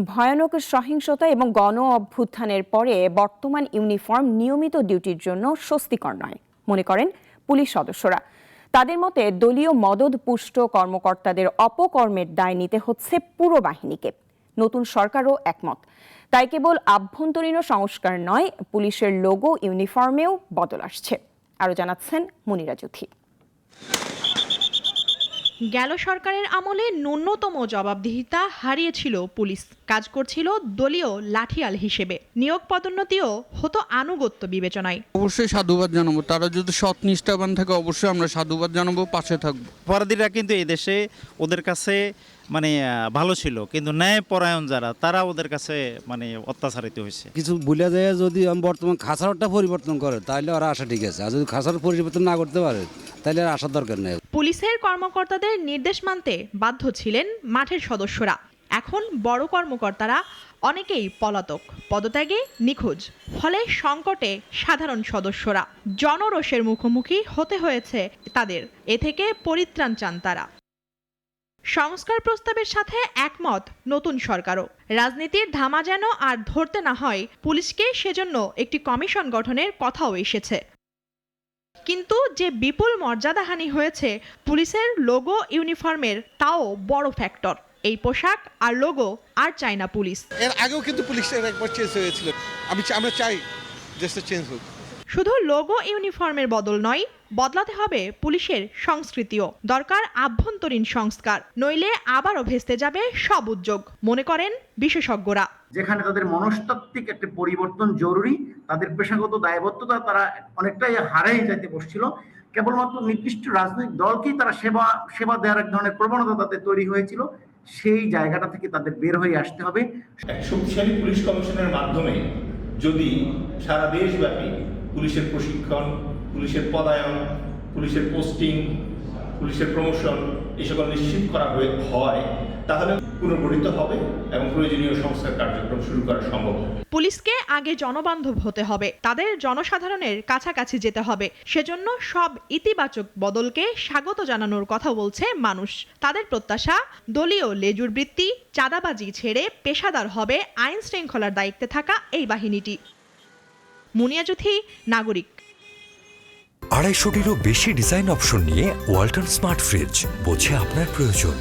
ভয়ানক সহিংসতা এবং গণ অভ্যুত্থানের পরে বর্তমান ইউনিফর্ম নিয়মিত ডিউটির জন্য স্বস্তিকর নয় মনে করেন পুলিশ সদস্যরা। তাদের মতে দলীয় মদদ পুষ্ট কর্মকর্তাদের অপকর্মের দায় নিতে হচ্ছে পুরো বাহিনীকে। নতুন সরকারও একমত। তাই কেবল আভ্যন্তরীণ সংস্কার নয়, পুলিশের লোগো ইউনিফর্মেও বদল আসছে। আরও জানাচ্ছেন মুনিরা জুথি। গেল সরকারের আমলে ন্যূনতম জবাবদিহিতা হারিয়েছিল পুলিশ। কাজ করছিল দলীয় লাঠিয়াল হিসেবে। নিয়োগ পদোন্নতিও হতো আনুগত্য বিবেচনায়। অবশ্যই সাধুবাদ জানাবো। তারা যদি সৎ নিষ্ঠাবান থাকে অবশ্যই আমরা সাধুবাদ জানাবো, পাশে থাকবো। অপরাধীরা কিন্তু এই দেশে ওদের কাছে ভালো ছিল, কিন্তু ন্যায় পরায়ণ যারা তারা ওদের কাছে অত্যাচারিত হয়েছে। কিছু ভুলে যায় যদি বর্তমান খাসারটা পরিবর্তন করে তাহলে ওরা আসা ঠিক আছে, আর যদি খাসার পরিবর্তন না করতে পারে তাহলে আর আসার দরকার নেই। পুলিশের কর্মকর্তাদের নির্দেশ মানতে বাধ্য ছিলেন মাঠের সদস্যরা। এখন বড় কর্মকর্তারা অনেকেই পলাতক, পদত্যাগে নিখোঁজ। ফলে সংকটে সাধারণ সদস্যরা। জনরোষের মুখোমুখি হতে হয়েছে তাদের। এ থেকে পরিত্রাণ চান তারা। সংস্কার প্রস্তাবের সাথে একমত নতুন সরকারও। রাজনীতির ধামা যেন আর ধরতে না হয় পুলিশকে, সেজন্য একটি কমিশন গঠনের কথাও এসেছে। কিন্তু যে বিপুল মর্যাদাহানি হয়েছে পুলিশের লোগো ইউনিফর্মের, তাও বড় ফ্যাক্টর। এই পোশাক আর লোগো আর চায় না পুলিশ। এর আগেও কিন্তু পুলিশের একবার চেঞ্জ হয়েছিল। আমরা চাই দেশটা চেঞ্জ হোক। শুধু লোগো ইউনিফর্মের বদল নয়, বদলাতে হবে পুলিশের সংস্কৃতিও। দরকার আভ্যন্তরীণ সংস্কার, নইলে আবারও ভেস্তে যাবে সব উদ্যোগ, মনে করেন বিশেষজ্ঞরা। যেখানে তাদের মনস্তাত্ত্বিক একটা পরিবর্তন জরুরি, তাদের পেশাগত দায়বদ্ধতা তারা অনেকটাই হারিয়ে যাইতে বসছিল। কেবলমাত্র নির্দিষ্ট রাজনৈতিক দলকেই তারা সেবা দেওয়ার এক ধরনের প্রবণতা তাদের তৈরি হয়েছিল। সেই জায়গাটা থেকে তাদের বের হয়ে আসতে হবে। এক শক্তিশালী পুলিশ কমিশনের মাধ্যমে যদি সারা দেশব্যাপী পুলিশের প্রশিক্ষণ, পুলিশের পদায়ন, পুলিশের পোস্টিং, পুলিশের প্রমোশন এই সকল নিশ্চিত করা হয়, তাহলে পুনর্গঠিত হবে এবং প্রয়োজনীয় সংস্কার কার্যক্রম শুরু করা সম্ভব হবে। পুলিশকে আগে জনবান্ধব হতে হবে, তাদের জনসাধারণের কাছাকাছি যেতে হবে। সেজন্য সব ইতিবাচক বদলকে স্বাগত জানানোর কথা বলছে মানুষ। তাদের প্রত্যাশা দলীয় লেজুর বৃত্তি, চাঁদাবাজি ছেড়ে পেশাদার হবে আইন শৃঙ্খলার দায়িত্বে থাকা এই বাহিনীটি। মুনিয়া জুথি, নাগরিক। 250-টিরও বেশি ডিজাইন অপশন নিয়ে ওয়ালটন স্মার্ট ফ্রিজ, বোঝে আপনার প্রয়োজন।